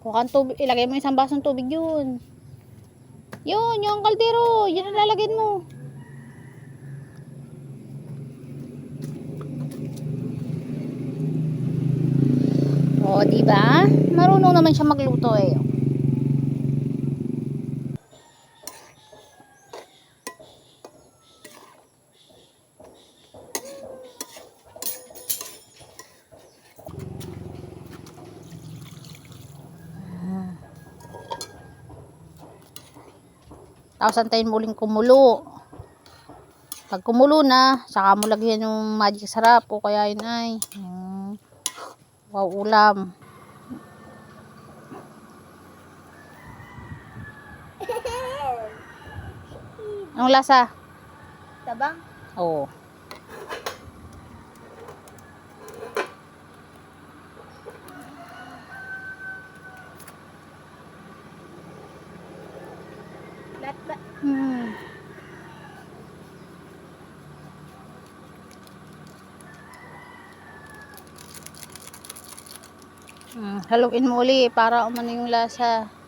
Kuha kang tubig, ilagay mo isang basong tubig yun. Yun, yung kaldero, yun ang lalagyan mo. O, diba? Marunong naman siya magluto eh. Tapos antayin mo uling kumulo. Pag kumulo na, saka mo lagyan yung magic sarap o kaya yun ay wow, ulam. Anong lasa? Tabang? Oo. Lahat ba? Haluin mo uli para umano yung lasa.